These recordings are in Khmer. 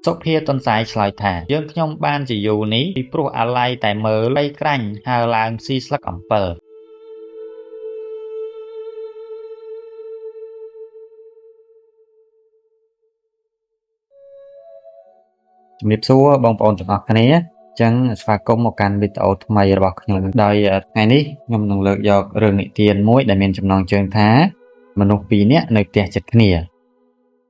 សុភាទន្សាយឆ្លើយថាយើងខ្ញុំបានជាយូរនេះពីព្រោះអាឡ័យតែមើលបីក្រាញ់ហើរឡើងស៊ីស្លឹកអំពិលជំរាបសួរបងប្អូនទាំងអស់គ្នាចឹងស្វាគមន៍មកកាន់វីដេអូថ្មីរបស់ខ្ញុំដោយថ្ងៃនេះខ្ញុំនឹងលើកយករឿងនិទានមួយដែលមានចំណងជើងថាមនុស្សពីរនាក់នៅផ្ទះជិតគ្នា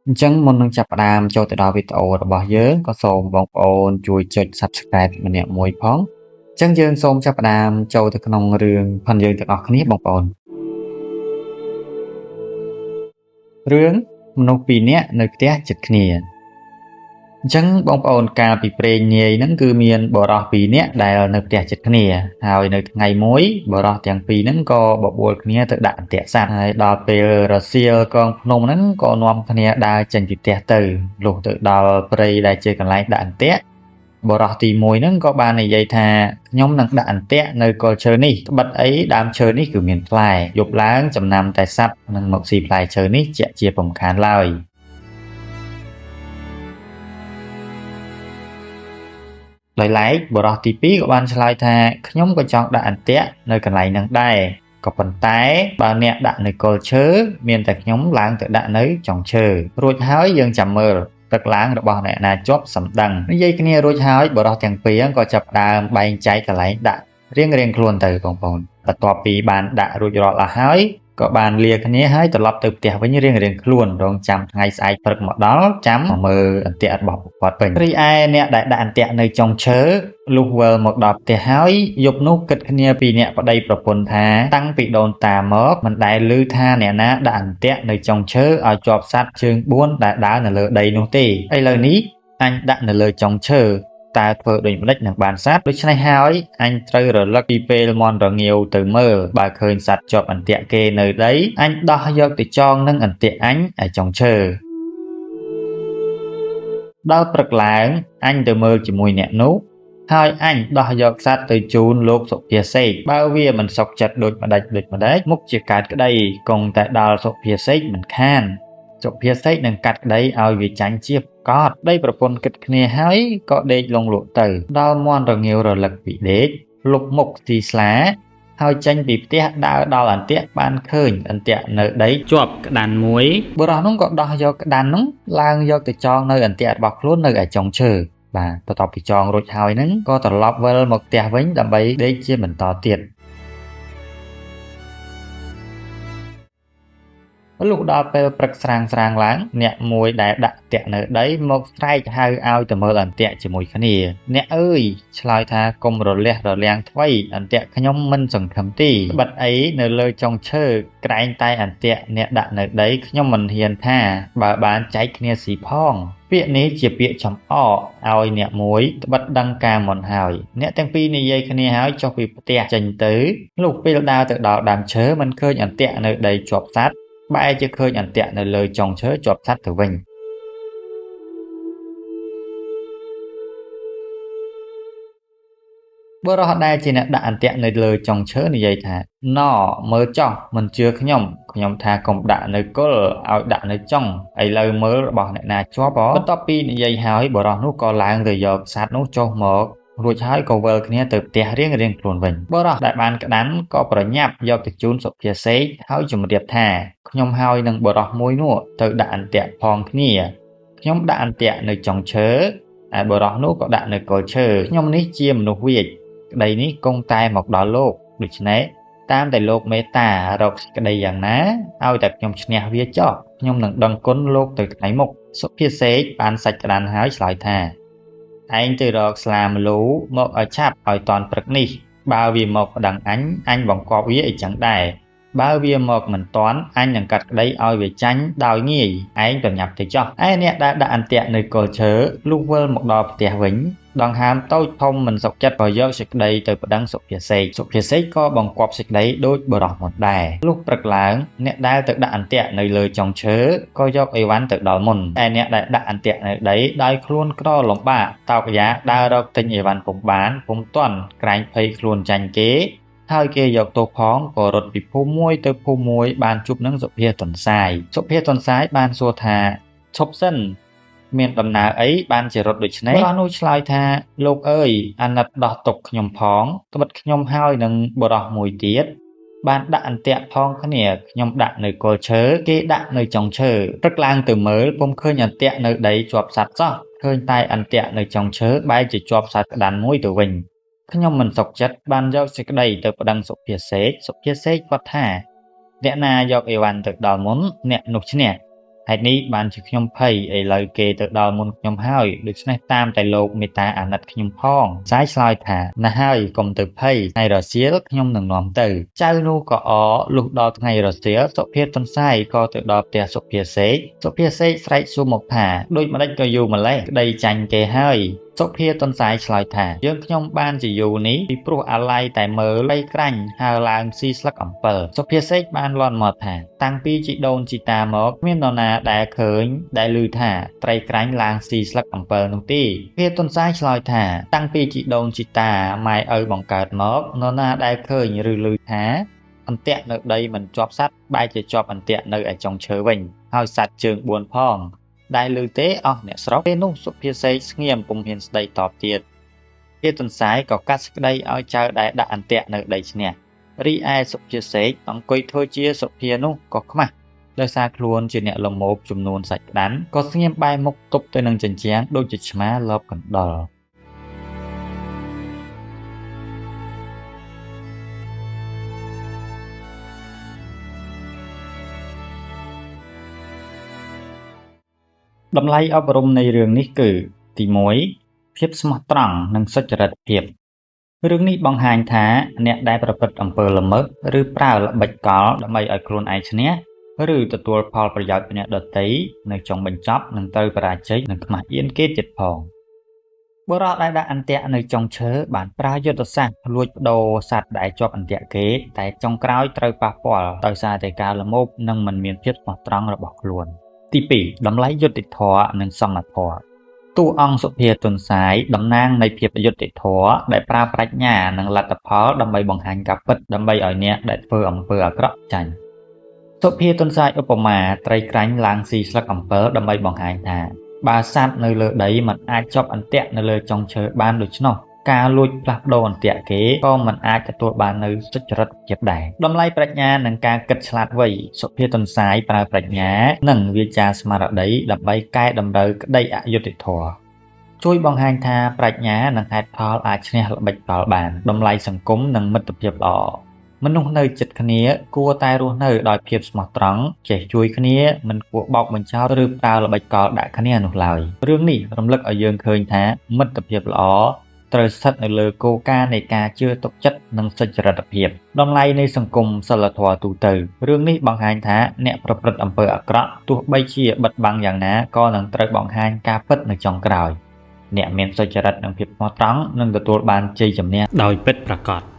អញ្ចឹងមុននឹងចាប់ផ្ដើមចូលទៅដល់វីដេអូរបស់យើងក៏សូមបងប្អូនជួយចុច Subscribe ម្នាក់មួយផងអញ្ចឹងយើងសូមចាប់ផ្ដើមចូលទៅក្នុងរឿងផងយើងទាំងអស់គ្នាបងប្អូនរឿងមនុស្សពីរនាក់នៅផ្ទះជិតគ្នាអញ្ចឹងបងប្អូនកាលពីព្រេងនាយហ្នឹងគឺមានបរិសពីរនាក់ដែលនៅផ្ទះជិតគ្នាហើយនៅថ្ងៃមួយបរិសទាំងពីរហ្នឹងក៏បបួលគ្នាទៅដាក់អន្ទាក់សត្វហើយដល់ពេលរសៀលកងភ្នំហ្នឹងក៏នាំគ្នាដើរចេញពីផ្ទះទៅលុះទៅដល់ព្រៃដែលជាកន្លែងដាក់អន្ទាក់បរិសទី1ហ្នឹងក៏បាននិយាយថាខ្ញុំនឹងដាក់អន្ទាក់នៅគល់ឈើនេះត្បិតអីដើមឈើនេះគឺមានផ្លែយប់ឡើងចំណាំតែសត្វនឹងមកស៊ីផ្លែឈើនេះជាពំខានឡើយដោយឡែកបរិសទី2ក៏បានឆ្លើយថាខ្ញុំក៏ចង់ដាក់អន្ទាក់នៅកន្លែងហ្នឹងដែរក៏ប៉ុន្តែបើអ្នកដាក់នៅគល់ឈើមានតែខ្ញុំឡើងទៅដាក់នៅចុងឈើរួចហើយយើងចាំមើលទឹកឡើងរបស់អ្នកណាជាប់សម្ដឹងនិយាយគ្នារួចហើយបរិសទាំងពីរក៏ចាប់ផ្ដើមបែងចែកកន្លែងដាក់រៀងៗខ្លួនទៅបងប្អូនបន្ទាប់ពីបានដាក់រួចរាល់អស់ហើយក៏បានលាគ្នាហើយត្រឡប់ទៅផ្ទះវិញរៀងៗខ្លួនរងចាំថ្ងៃស្អែកព្រឹកមកដល់ចាំមើលអន្ទាក់របស់ពួកគាត់វិញរីឯអ្នកដែលដាក់អន្ទាក់នៅចុងឈើលុះវិលមកដល់ផ្ទះហើយយប់នោះគិតគ្នាពីអ្នកប្តីប្រពន្ធថាតាំងពីដូនតាមកមិនដែលឮថាអ្នកណាដាក់អន្ទាក់នៅចុងឈើឲ្យជាប់សត្វជើង4ដែលដើរនៅលើដីនោះទេឥឡូវនេះអញដាក់នៅលើចុងឈើតើធ្វើដូចម្ដេចនឹងបានសត្វដូច្នេះហើយអញត្រូវរលឹកពីពេលមន់រងាវទៅមើលបើឃើញសត្វជាប់អន្ទាក់គេនៅដីអញដោះយកទៅចងនឹងអន្ទាក់អញឲ្យចុងឈើដល់ព្រឹកឡើងអញទៅមើលជាមួយអ្នកនោះហើយអញដោះយកសត្វទៅជូនលោកសុភាសេកបើវាមិនសុខចិត្តដូចម្ដេចមុខជាកើតក្តីគង់តែដល់សុភាសេកមិនខានសុភាសេកនឹងកាត់ក្តីឲ្យវាចាញ់ជាកតដីប្រពន្ធគិតគ្នាហើយក៏ដេកលងលក់ទៅដល់មន់រងាវរលឹកពីដេកលុបមុខទីស្លាហើយចេញពីផ្ទះដើរដល់អន្ទាក់បានឃើញអន្ទាក់នៅដីជាប់ក្តានមួយបុរសនោះក៏ដោះយកក្តាននោះឡើងយកទៅចងនៅអន្ទាក់របស់ខ្លួននៅឯចុងឈើបាទបន្ទាប់ពីចងរួចហើយហ្នឹងក៏ត្រឡប់វិលមកផ្ទះវិញដើម្បីដេកជាបន្តទៀតលុះដល់ពេលព្រឹកស្រាងឡើងអ្នកមួយដែលដាក់តាក់នៅដីមកស្រែកហៅឲ្យទៅមើលអន្ទាក់ជាមួយគ្នាអ្នកអើយឆ្លើយថាកុំរលះរលាំងថ្វីអន្ទាក់ខ្ញុំមិនសង្ឃឹមទេបិទអីនៅលើចុងឈើក្រែងតែអន្ទាក់អ្នកដាក់នៅដីខ្ញុំមិនហ៊ានថាបើបានចែកគ្នាស៊ីផងពាក្យនេះជាពាក្យចំអកឲ្យអ្នកមួយត្បិតដឹងការមុនហើយអ្នកទាំងពីរនិយាយគ្នាហើយចុះពីផ្ទះចេញទៅលុះពេលដើរទៅដល់ដើមឈើមិនឃើញអន្ទាក់នៅដីជាប់សត្វបែរជាឃើញអន្ទាក់នៅលើចុងឈើជាប់សត្វទៅវិញបុរសដែលជាអ្នកដាក់អន្ទាក់នៅលើចុងឈើនិយាយថាណមើលចោះមិនជឿខ្ញុំថាកុំដាក់នៅគល់ឲ្យដាក់នៅចុងឥឡូវមើលរបស់អ្នកណាជាប់បន្ទាប់ពីនិយាយហើយបុរសនោះក៏ឡើងទៅយកសត្វនោះចុះមករួចហើយក៏វិលគ្នាទៅផ្ទះរៀងខ្លួនវិញបុរសដែលបានក្តាន់ក៏ប្រញាប់យកទៅជូនសុភាសេកហើយជម្រាបថាខ្ញុំហើយនឹងបុរសមួយនោះទៅដាក់អន្ទាក់ផងគ្នាខ្ញុំដាក់អន្ទាក់នៅចុងឈើហើយបុរសនោះក៏ដាក់នៅគល់ឈើខ្ញុំនេះជាមនុស្សវាចក្តីនេះគង់តែមកដល់លោកដូច្នេះតាមតែលោកមេត្តារកក្តីយ៉ាងណាឲ្យតែខ្ញុំឈ្នះវាចោះខ្ញុំនឹងដឹងគុណលោកទៅថ្ងៃមុខសុភាសេកបានសាច់ក្តាន់ហើយឆ្លើយថាឯងទៅរកស្លាមលូមកឲ្យឆាប់ឲ្យតន់ព្រឹកនេះបើវាមកប្តឹងអញបង្គាប់វាអីចឹងដែរបើវាមកមិនតន់អញនឹងកាត់ក្តីឲ្យវាចាញ់ដោយងាយឯងប្រញាប់ទៅចោះឯអ្នកដែលដាក់អន្ទាក់នៅគល់ឈើលុះវិលមកដល់ផ្ទះវិញដង្ហើមតូចធំមិនសុខចិត្តក៏យកសេចក្តីទៅប្តឹងសុភាសេកក៏បង្គាប់សេចក្តីដូចបរិសមុនដែរលុះព្រឹកឡើងអ្នកដែលទៅដាក់អន្ទាក់នៅលើចុងឈើក៏យកអីវ៉ាន់ទៅដល់មុនតែអ្នកដែលដាក់អន្ទាក់នៅដីដោយខ្លួនក្រលំបាកតោកយ៉ាដើររកទិញអីវ៉ាន់ពុំទាន់ក្រែងភ័យខ្លួនចាញ់គេហើយគេយកទោសផងក៏រត់ពីភូមិមួយទៅភូមិមួយបានជួបនឹងសុភាទន្សាយបានសួរថាឈប់សិន មានដំណើរអីបានជារត់ដូច្នេះបុរសនោះឆ្លើយថាលោកអើយអាណិតដោះទុកខ្ញុំផងត្បិតខ្ញុំហើយនឹងបុរសមួយទៀតបានដាក់អន្ទាក់ផងគ្នាខ្ញុំដាក់នៅគល់ឈើគេដាក់នៅចុងឈើព្រឹកឡើងទៅមើលពុំឃើញអន្ទាក់នៅដីជាប់សត្វសោះឃើញតែអន្ទាក់នៅចុងឈើបែរជាជាប់សត្វក្តាន់មួយទៅវិញខ្ញុំមិនសុខចិត្តបានយកសេចក្តីទៅប្តឹងសុភាសេកគាត់ថាអ្នកណាយកអីវ៉ាន់ទៅដល់មុនអ្នកនោះឈ្នះហេតុនេះបានជាខ្ញុំភ័យឥឡូវគេទៅដល់មុនខ្ញុំហើយដូច្នេះតាមតែលោកមេត្តាអាណិតខ្ញុំផងសាយឆ្លើយថាណាហើយកុំទៅភ័យថ្ងៃរសៀលខ្ញុំនឹងនាំទៅចៅនោះក៏លុះដល់ថ្ងៃរសៀលសុភាទន្សាយក៏ទៅដល់ផ្ទះសុភាសេកស្រែកសួរមកថាដូចម្ដេចក៏យូរម្លេះក្តីចាញ់គេហើយសុភាទន្សាយឆ្លើយថាយើងខ្ញុំបានជាយូរនេះពីព្រោះអាឡ័យតែមើលបីក្រាញ់ហើរឡើងស៊ីស្លឹកអំពិលសុភាសេកបានលន់មកថាតាំងពីជីដូនជីតាមកមាននរណាដែលឃើញដែលឮថាត្រីក្រាញ់ឡើងស៊ីស្លឹកអំពិលនោះទេសុភាទន្សាយឆ្លើយថាតាំងពីជីដូនជីតាម៉ែឪបង្កើតមកនរណាដែលឃើញឬឮថាអន្ទាក់នៅដីមិនជាប់សត្វបែរជាជាប់អន្ទាក់នៅឯចុងឈើវិញហើយសត្វជើង4ផងដែលឮទេអស់អ្នកស្រុកពេលនោះសុភាសេកស្ងៀមពុំហ៊ានស្ដីតបទៀតភាទន្សាយក៏កាត់សេចក្តីឲ្យចៅដែលដាក់អន្ទាក់នៅដីឈ្នះរីឯសុភាសេកអង្គុយធ្វើជាសុភានោះក៏ខ្មាស់ដោយសារខ្លួនជាអ្នកលមោបចំនួនសាច់ក្តាន់ក៏ស្ងៀមបែរមុខទប់ទៅនឹងជញ្ជាំងដូចជាឆ្មាលបកណ្ដុរតម្លៃអប់រំនៃរឿងនេះគឺទី1ភាពស្មោះត្រង់និងសុចរិតភាពរឿងនេះបង្ហាញថាអ្នកដែលប្រព្រឹត្តអំពើល្មើសឬប្រើល្បិចកលដើម្បីឲ្យខ្លួនឯងឈ្នះឬទទួលផលប្រយោជន៍ពីអ្នកដទៃនៅចុងបញ្ចប់នឹងត្រូវបរាជ័យនិងខ្មាស់អៀនគេទៀតផងបុរសដែលដាក់អន្ទាក់នៅចុងឈើបានប្រើយុទ្ធសាស្ត្រលួចប្តូរសត្វដែលជាប់អន្ទាក់គេតែចុងក្រោយត្រូវប៉ះពាល់ដោយសារតែការល្មោបនិងមិនមានភាពស្មោះត្រង់របស់ខ្លួនទី2តម្លៃយុត្តិធម៌និងសមធម៌តួអង្គសុភាទន្សាយតំណាងនៃភាពយុត្តិធម៌ដែលប្រើប្រាជ្ញានិងលទ្ធផលដើម្បីបង្ហាញការពិតដើម្បីឲ្យអ្នកដែលធ្វើអំពើអាក្រក់ចាញ់សុភាទន្សាយឧបមាត្រីក្រាញ់ឡើងស៊ីស្លឹកអំពិលដើម្បីបង្ហាញថាបើសត្វនៅលើដីមិនអាចជាប់អន្ទាក់នៅលើចុងឈើបានដូច្នោះការលួចផ្លាស់ប្ដូរអន្ទាក់គេក៏មិនអាចទទួលបាននូវសុចរិតភាពដែរតម្លៃប្រាជ្ញានិងការគិតឆ្លាតវៃសុភាទន្សាយប្រើប្រាជ្ញានិងវាចាស្មារតីដើម្បីកែតម្រូវក្តីអយុត្តិធម៌ជួយបង្ហាញថាប្រាជ្ញានិងហេតុផលអាចឈ្នះល្បិចកលបានតម្លៃសង្គមនិងមិត្តភាពល្អមនុស្សនៅជិតគ្នាគួរតែរស់នៅដោយភាពស្មោះត្រង់ចេះជួយគ្នាមិនគួរបោកបញ្ចោតឬប្រើល្បិចកលដាក់គ្នានោះឡើយរឿងនេះរំលឹកឲ្យយើងឃើញថាមិត្តភាពល្អត្រូវស្ថិតនៅលើគោលការណ៍នៃការជឿទុកចិត្តនិងសុចរិតភាពតម្លៃនៃសង្គមសិលធម៌ទូទៅរឿងនេះបង្ហាញថាអ្នកប្រព្រឹត្តអំពើអាក្រក់ទោះបីជាបិទបាំងយ៉ាងណាក៏នឹងត្រូវបង្ហាញការពិតនៅចុងក្រោយអ្នកមានសុចរិតនិងភាពស្មោះត្រង់នឹងទទួលបានជ័យជំនះដោយពិតប្រាកដ